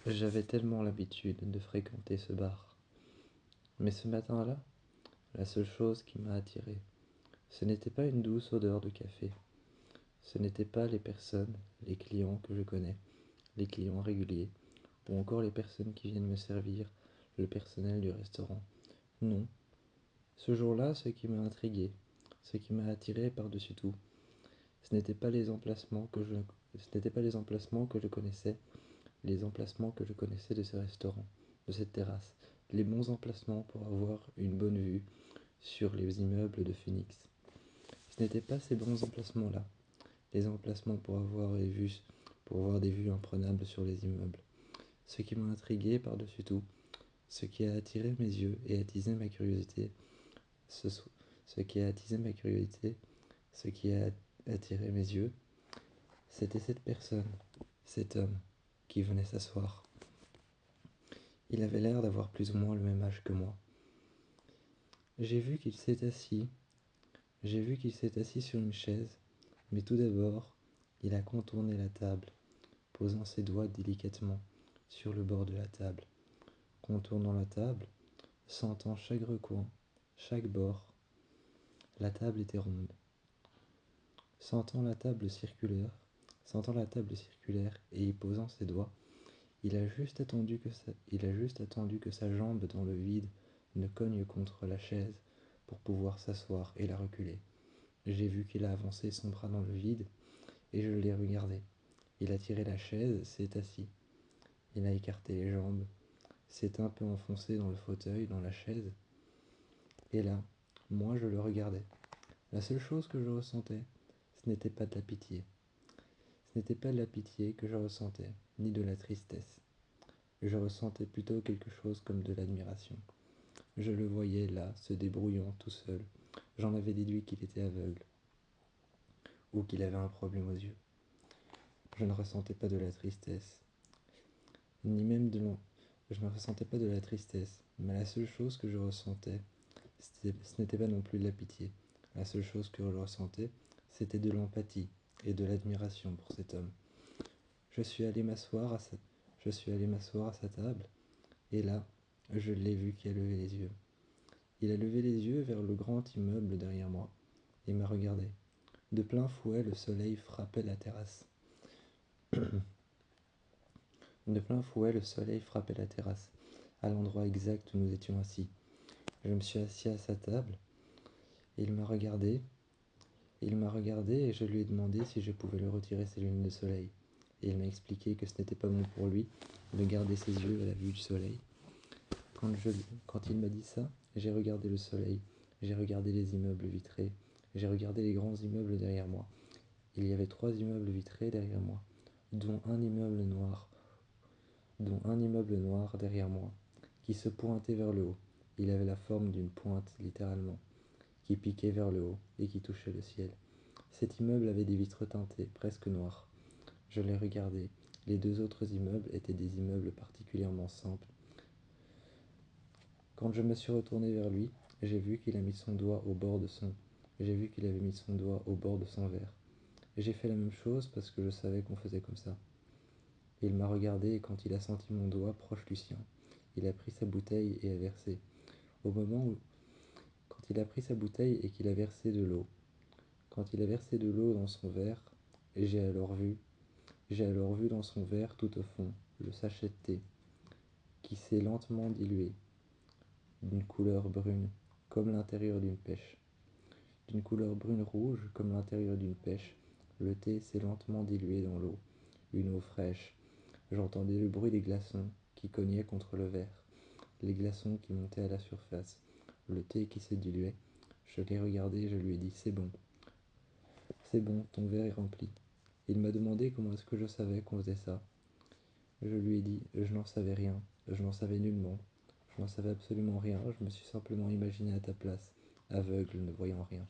J'avais tellement l'habitude de fréquenter ce bar. Mais ce matin-là, la seule chose qui m'a attiré, ce n'était pas une douce odeur de café, ce n'était pas les personnes, les clients que je connais, les clients réguliers, ou encore les personnes qui viennent me servir, le personnel du restaurant. Non, ce jour-là, ce qui m'a intrigué, ce qui m'a attiré par-dessus tout, ce n'étaient pas les emplacements que je connaissais, les emplacements que je connaissais de ce restaurant, de cette terrasse, les bons emplacements pour avoir une bonne vue sur les immeubles de Phoenix. Ce n'étaient pas ces bons emplacements-là, les emplacements pour avoir des vues imprenables sur les immeubles. Ce qui m'a intrigué par-dessus tout, ce qui a attiré mes yeux et attisé ma curiosité, ce, ce qui a attisé ma curiosité, ce qui a attiré mes yeux, c'était cette personne, cet homme, qui venait s'asseoir. Il avait l'air d'avoir plus ou moins le même âge que moi. J'ai vu qu'il s'est assis. J'ai vu qu'il s'est assis sur une chaise, mais tout d'abord, il a contourné la table, posant ses doigts délicatement sur le bord de la table, contournant la table, sentant chaque recoin, chaque bord. La table était ronde. Sentant la table circulaire, et y posant ses doigts, il a juste attendu que sa jambe dans le vide ne cogne contre la chaise pour pouvoir s'asseoir et la reculer. J'ai vu qu'il a avancé son bras dans le vide et je l'ai regardé. Il a tiré la chaise, s'est assis. Il a écarté les jambes, s'est un peu enfoncé dans le fauteuil, dans la chaise. Et là, moi je le regardais. La seule chose que je ressentais, ce n'était pas de la pitié. Ce n'était pas de la pitié que je ressentais, ni de la tristesse. Je ressentais plutôt quelque chose comme de l'admiration. Je le voyais là, se débrouillant tout seul. J'en avais déduit qu'il était aveugle, ou qu'il avait un problème aux yeux. Je ne ressentais pas de la tristesse, ni même de l'on... Je ne ressentais pas de la tristesse, mais la seule chose que je ressentais, ce n'était pas non plus de la pitié. La seule chose que je ressentais, c'était de l'empathie et de l'admiration pour cet homme. Je suis allé m'asseoir à sa table, et là, je l'ai vu qui a levé les yeux. Il a levé les yeux vers le grand immeuble derrière moi, et m'a regardé. De plein fouet, le soleil frappait la terrasse. De plein fouet, le soleil frappait la terrasse, à l'endroit exact où nous étions assis. Je me suis assis à sa table, et il m'a regardé et je lui ai demandé si je pouvais lui retirer ses lunettes de soleil. Et il m'a expliqué que ce n'était pas bon pour lui de garder ses yeux à la vue du soleil. Quand il m'a dit ça, j'ai regardé le soleil, j'ai regardé les immeubles vitrés, j'ai regardé les grands immeubles derrière moi. Il y avait 3 immeubles vitrés derrière moi, dont un immeuble noir derrière moi, qui se pointait vers le haut. Il avait la forme d'une pointe, littéralement, qui piquait vers le haut et qui touchait le ciel. Cet immeuble avait des vitres teintées, presque noires. Je les regardais. Les 2 autres immeubles étaient des immeubles particulièrement simples. Quand je me suis retourné vers lui, j'ai vu qu'il avait mis son doigt au bord de son verre. J'ai fait la même chose parce que je savais qu'on faisait comme ça. Il m'a regardé et quand il a senti mon doigt proche du sien, il a pris sa bouteille et a versé. Au moment où, quand il a pris sa bouteille et qu'il a versé de l'eau, quand il a versé de l'eau dans son verre, j'ai alors vu dans son verre tout au fond le sachet de thé qui s'est lentement dilué d'une couleur brune comme l'intérieur d'une pêche. D'une couleur brune rouge comme l'intérieur d'une pêche, le thé s'est lentement dilué dans l'eau, une eau fraîche. J'entendais le bruit des glaçons qui cognaient contre le verre, les glaçons qui montaient à la surface, le thé qui se diluait. Je l'ai regardé et je lui ai dit: c'est bon, ton verre est rempli. Il m'a demandé comment est-ce que je savais qu'on faisait ça. Je lui ai dit: je n'en savais rien, je n'en savais nullement, je n'en savais absolument rien, je me suis simplement imaginé à ta place, aveugle, ne voyant rien.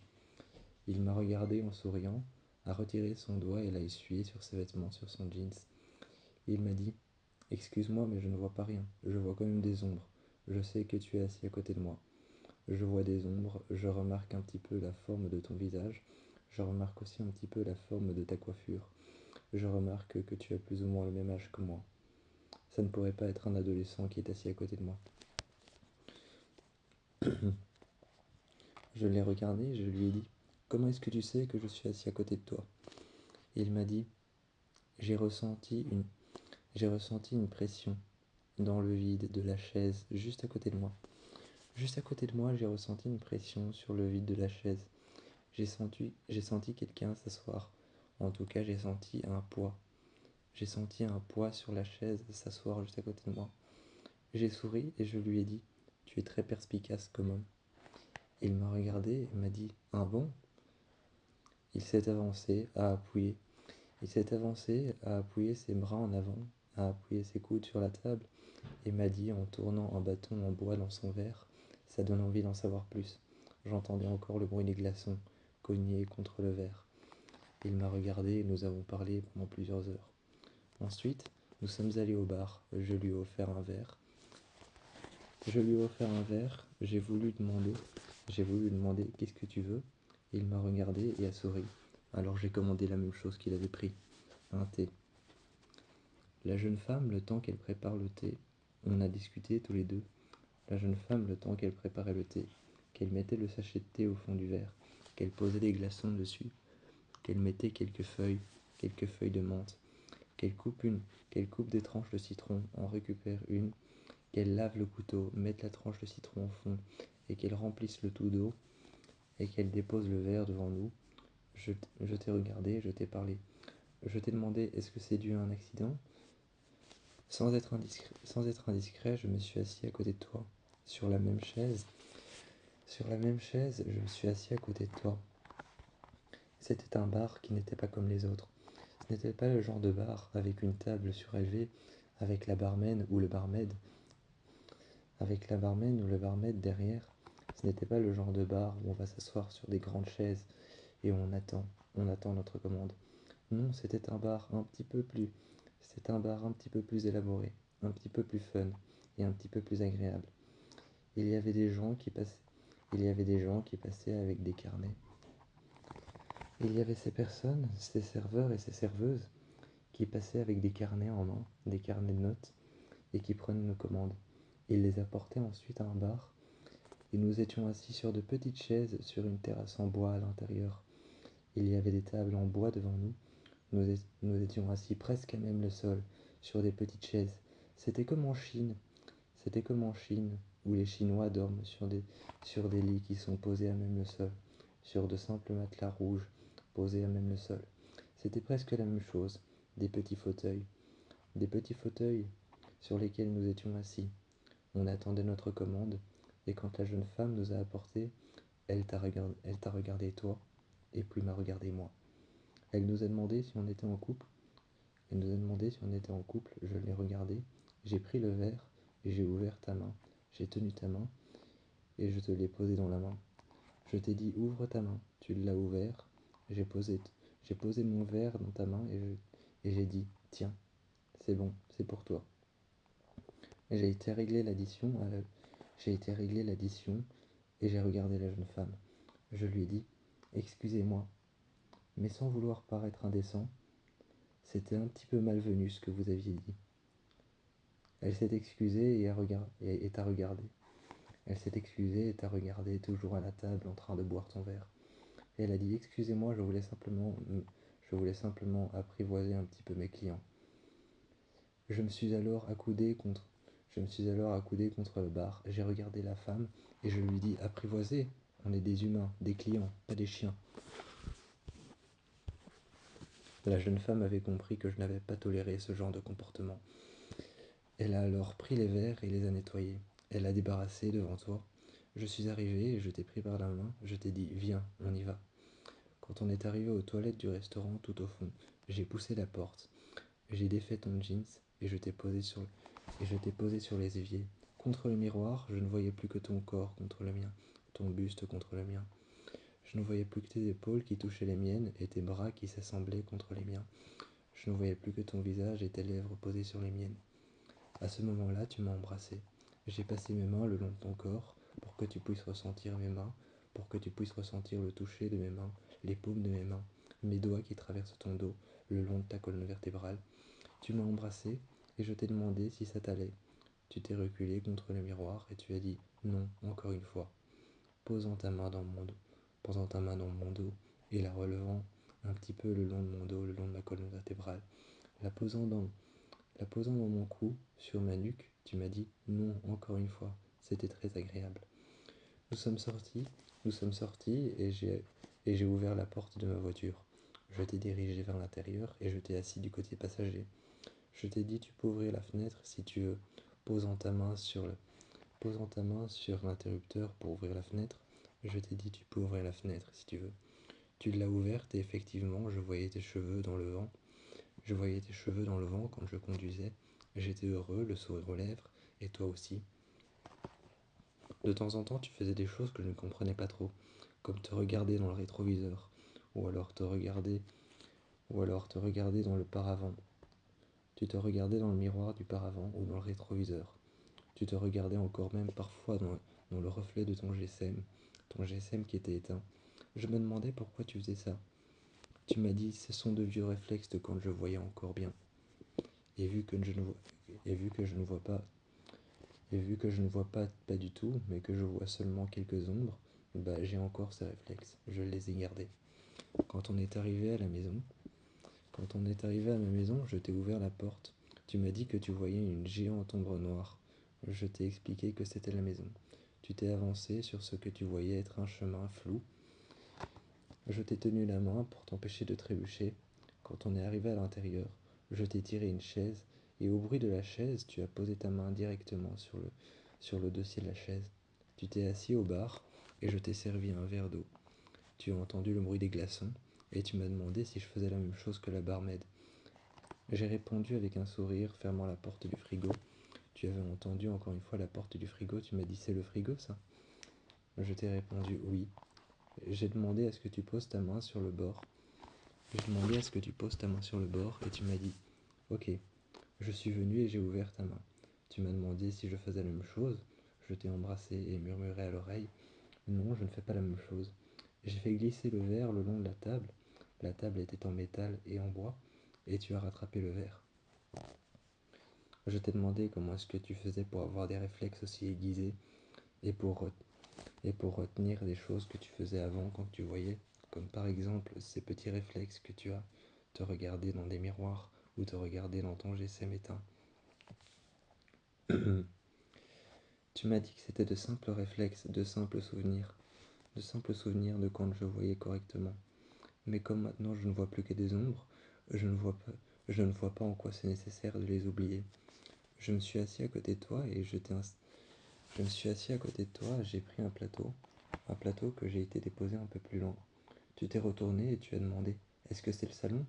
Il m'a regardé en souriant, a retiré son doigt et l'a essuyé sur ses vêtements, sur son jeans. Il m'a dit: excuse-moi, mais je ne vois pas rien, je vois quand même des ombres. Je sais que tu es assis à côté de moi. Je vois des ombres, je remarque un petit peu la forme de ton visage, je remarque aussi un petit peu la forme de ta coiffure. Je remarque que tu as plus ou moins le même âge que moi. Ça ne pourrait pas être un adolescent qui est assis à côté de moi. Je l'ai regardé et je lui ai dit: comment est-ce que tu sais que je suis assis à côté de toi? Et il m'a dit: j'ai ressenti une, j'ai ressenti une pression dans le vide de la chaise juste à côté de moi. Juste à côté de moi, j'ai ressenti une pression sur le vide de la chaise. J'ai senti quelqu'un s'asseoir. En tout cas, j'ai senti un poids. J'ai senti un poids sur la chaise s'asseoir juste à côté de moi. J'ai souri et je lui ai dit: tu es très perspicace comme homme. Il m'a regardé et m'a dit: un bon? Il s'est avancé, a appuyé. Il s'est avancé, a appuyé ses bras en avant, a appuyé ses coudes sur la table et m'a dit en tournant un bâton en bois dans son verre: ça donne envie d'en savoir plus. J'entendais encore le bruit des glaçons cogner contre le verre. Il m'a regardé et nous avons parlé pendant plusieurs heures. Ensuite, nous sommes allés au bar. Je lui ai offert un verre. J'ai voulu demander qu'est-ce que tu veux. Il m'a regardé et a souri. Alors j'ai commandé la même chose qu'il avait pris, un thé. La jeune femme, le temps qu'elle prépare le thé, on a discuté tous les deux. La jeune femme, le temps qu'elle préparait le thé, qu'elle mettait le sachet de thé au fond du verre, qu'elle posait des glaçons dessus, qu'elle mettait quelques feuilles de menthe, qu'elle coupe des tranches de citron, en récupère une, qu'elle lave le couteau, mette la tranche de citron au fond, et qu'elle remplisse le tout d'eau, et qu'elle dépose le verre devant nous. Je t'ai regardé, je t'ai parlé. Je t'ai demandé: est-ce que c'est dû à un accident? Sans être indiscret, je me suis assis à côté de toi, sur la même chaise. Sur la même chaise, je me suis assis à côté de toi. C'était un bar qui n'était pas comme les autres. Ce n'était pas le genre de bar avec une table surélevée, avec la barman ou le barmaid derrière. Ce n'était pas le genre de bar où on va s'asseoir sur des grandes chaises et on attend notre commande. Non, c'était un bar un petit peu plus élaboré, un petit peu plus fun et un petit peu plus agréable. Il y avait des gens qui passaient, il y avait des gens qui passaient avec des carnets. Il y avait ces personnes, ces serveurs et ces serveuses, qui passaient avec des carnets en main, des carnets de notes, et qui prenaient nos commandes. Ils les apportaient ensuite à un bar, et nous étions assis sur de petites chaises sur une terrasse en bois à l'intérieur. Il y avait des tables en bois devant nous. Nous étions assis presque à même le sol, sur des petites chaises. C'était comme en Chine. C'était comme en Chine, où les Chinois dorment sur des lits qui sont posés à même le sol, sur de simples matelas rouges posés à même le sol. C'était presque la même chose, des petits fauteuils sur lesquels nous étions assis. On attendait notre commande, et quand la jeune femme nous a apporté, elle t'a regardé toi, et puis m'a regardé moi. Elle nous a demandé si on était en couple. Je l'ai regardé, j'ai pris le verre, et j'ai ouvert ta main. J'ai tenu ta main, et je te l'ai posé dans la main. Je t'ai dit: ouvre ta main. Tu l'as ouvert, j'ai posé, j'ai posé mon verre dans ta main, et j'ai dit: tiens, c'est bon, c'est pour toi. J'ai été régler l'addition et j'ai regardé la jeune femme. Je lui ai dit: excusez-moi, mais sans vouloir paraître indécent, c'était un petit peu malvenu ce que vous aviez dit. Elle s'est excusée et t'a regardé. Elle s'est excusée et t'a regardé toujours à la table en train de boire ton verre. Et elle a dit: excusez-moi, je voulais simplement apprivoiser un petit peu mes clients. Je me suis alors accoudé contre le bar. J'ai regardé la femme et je lui dis: apprivoiser, on est des humains, des clients, pas des chiens. La jeune femme avait compris que je n'avais pas toléré ce genre de comportement. Elle a alors pris les verres et les a nettoyés. Elle a débarrassé devant toi. Je suis arrivé et je t'ai pris par la main. Je t'ai dit: viens, on y va. Quand on est arrivé aux toilettes du restaurant tout au fond, j'ai poussé la porte. J'ai défait ton jeans et je t'ai posé sur les éviers. Contre le miroir, je ne voyais plus que ton corps contre le mien, ton buste contre le mien. Je ne voyais plus que tes épaules qui touchaient les miennes et tes bras qui s'assemblaient contre les miens. Je ne voyais plus que ton visage et tes lèvres posées sur les miennes. À ce moment-là, tu m'as embrassé. J'ai passé mes mains le long de ton corps pour que tu puisses ressentir mes mains, pour que tu puisses ressentir le toucher de mes mains, les paumes de mes mains, mes doigts qui traversent ton dos, le long de ta colonne vertébrale. Tu m'as embrassé et je t'ai demandé si ça t'allait. Tu t'es reculé contre le miroir et tu as dit non encore une fois, posant ta main dans mon dos, posant ta main dans mon dos et la relevant un petit peu le long de mon dos, le long de ma colonne vertébrale, la posant dans, la posant dans mon cou, sur ma nuque, tu m'as dit non encore une fois. C'était très agréable. Nous sommes sortis, nous sommes sortis et j'ai ouvert la porte de ma voiture. Je t'ai dirigé vers l'intérieur et je t'ai assis du côté passager. Je t'ai dit tu peux ouvrir la fenêtre si tu veux, posant ta main sur l'interrupteur pour ouvrir la fenêtre. Je t'ai dit tu peux ouvrir la fenêtre si tu veux. Tu l'as ouverte et effectivement je voyais tes cheveux dans le vent. Je voyais tes cheveux dans le vent quand je conduisais. J'étais heureux, le sourire aux lèvres, et toi aussi. De temps en temps, tu faisais des choses que je ne comprenais pas trop, comme te regarder dans le rétroviseur, ou alors te regarder, ou alors te regarder dans le paravent. Tu te regardais dans le miroir du paravent ou dans le rétroviseur. Tu te regardais encore même parfois dans le reflet de ton GSM qui était éteint. Je me demandais pourquoi tu faisais ça. Tu m'as dit, ce sont de vieux réflexes de quand je voyais encore bien. Et vu que je ne vois, et vu que je ne vois pas, et vu que je ne vois pas du tout, mais que je vois seulement quelques ombres, bah j'ai encore ces réflexes. Je les ai gardés. Quand on est arrivé à la maison, Quand on est arrivé à ma maison, je t'ai ouvert la porte. Tu m'as dit que tu voyais une géante ombre noire. Je t'ai expliqué que c'était la maison. Tu t'es avancé sur ce que tu voyais être un chemin flou. Je t'ai tenu la main pour t'empêcher de trébucher. Quand on est arrivé à l'intérieur, je t'ai tiré une chaise et au bruit de la chaise, tu as posé ta main directement sur le dossier de la chaise. Tu t'es assis au bar et je t'ai servi un verre d'eau. Tu as entendu le bruit des glaçons et tu m'as demandé si je faisais la même chose que la barmaid. J'ai répondu avec un sourire, fermant la porte du frigo. Tu avais entendu encore une fois la porte du frigo, tu m'as dit c'est le frigo ça? Je t'ai répondu oui. J'ai demandé à ce que tu poses ta main sur le bord. J'ai demandé à ce que tu poses ta main sur le bord et tu m'as dit ok. Je suis venu et j'ai ouvert ta main. Tu m'as demandé si je faisais la même chose. Je t'ai embrassé et murmuré à l'oreille non, je ne fais pas la même chose. J'ai fait glisser le verre le long de la table. La table était en métal et en bois et tu as rattrapé le verre. Je t'ai demandé comment est-ce que tu faisais pour avoir des réflexes aussi aiguisés et pour retenir des choses que tu faisais avant quand tu voyais, comme par exemple ces petits réflexes que tu as, te regarder dans des miroirs ou te regarder dans ton GSM éteint. Tu m'as dit que c'était de simples réflexes, de simples souvenirs de quand je voyais correctement. Mais comme maintenant je ne vois plus que des ombres, je ne vois pas en quoi c'est nécessaire de les oublier. Je me suis assis à côté de toi et je me suis assis à côté de toi, j'ai pris un plateau que j'ai été déposé un peu plus loin. Tu t'es retourné et tu as demandé est-ce que c'est le salon?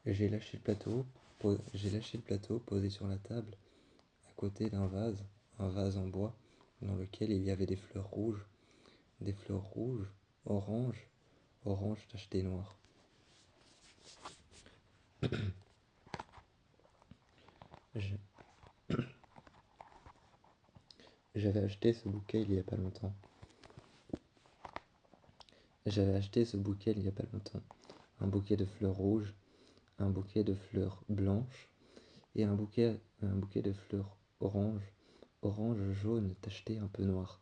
J'ai lâché le plateau posé sur la table, à côté un vase en bois, dans lequel il y avait des fleurs rouges, oranges, orange tacheté noir. Je- J'avais acheté ce bouquet il y a pas longtemps. J'avais acheté ce bouquet il y a pas longtemps. Un bouquet de fleurs rouges, un bouquet de fleurs blanches et un bouquet de fleurs orange jaune tacheté un peu noir.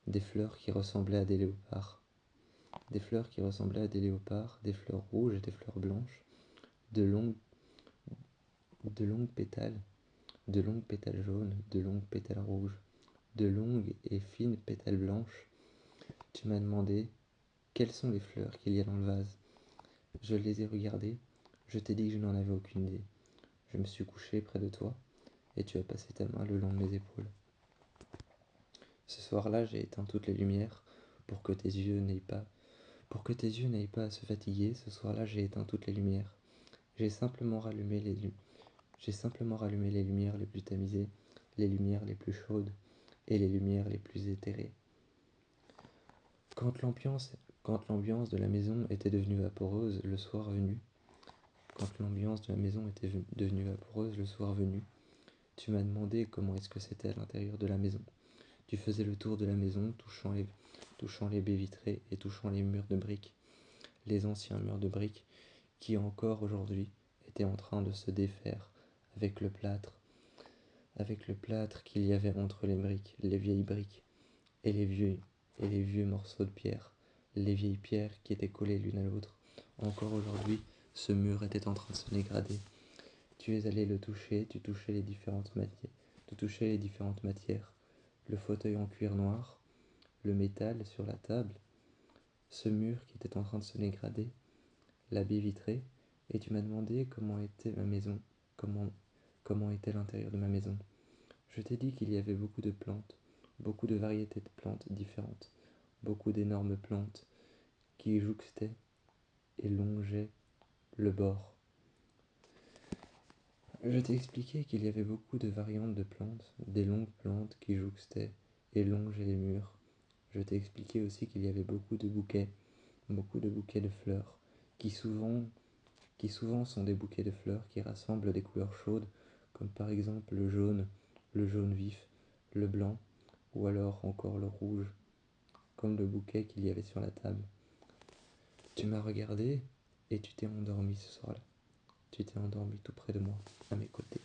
Des fleurs qui ressemblaient à des léopards. Des fleurs qui ressemblaient à des léopards, des fleurs rouges et des fleurs blanches, de longues, de longues pétales, de longues pétales jaunes, de longues pétales rouges, de longues et fines pétales blanches. Tu m'as demandé quelles sont les fleurs qu'il y a dans le vase. Je les ai regardées, je t'ai dit que je n'en avais aucune idée. Je me suis couché près de toi et tu as passé ta main le long de mes épaules. Ce soir-là, j'ai éteint toutes les lumières pour que tes yeux n'aient pas à se fatiguer. Ce soir-là, j'ai éteint toutes les lumières. J'ai simplement rallumé les lumières les plus tamisées, les lumières les plus chaudes et les lumières les plus éthérées. Quand l'ambiance de la maison était devenue vaporeuse le soir venu, tu m'as demandé comment est-ce que c'était à l'intérieur de la maison. Tu faisais le tour de la maison, touchant les baies vitrées et touchant les murs de briques, les anciens murs de briques qui encore aujourd'hui était en train de se défaire avec le plâtre qu'il y avait entre les vieilles briques, et les vieux morceaux de pierre, les vieilles pierres qui étaient collées l'une à l'autre. Encore aujourd'hui, ce mur était en train de se dégrader. Tu es allé le toucher, tu touchais les différentes matières, le fauteuil en cuir noir, le métal sur la table, ce mur qui était en train de se dégrader, la baie vitrée, et tu m'as demandé comment était ma maison, comment était l'intérieur de ma maison. Je t'ai dit qu'il y avait beaucoup de plantes, beaucoup de variétés de plantes différentes, beaucoup d'énormes plantes qui jouxtaient et longeaient le bord. Je t'ai expliqué qu'il y avait beaucoup de variantes de plantes, des longues plantes qui jouxtaient et longeaient les murs. Je t'ai expliqué aussi qu'il y avait beaucoup de bouquets de fleurs, qui souvent sont des bouquets de fleurs qui rassemblent des couleurs chaudes, comme par exemple le jaune vif, le blanc, ou alors encore le rouge, comme le bouquet qu'il y avait sur la table. Tu m'as regardé et tu t'es endormi ce soir-là. Tu t'es endormi tout près de moi, à mes côtés.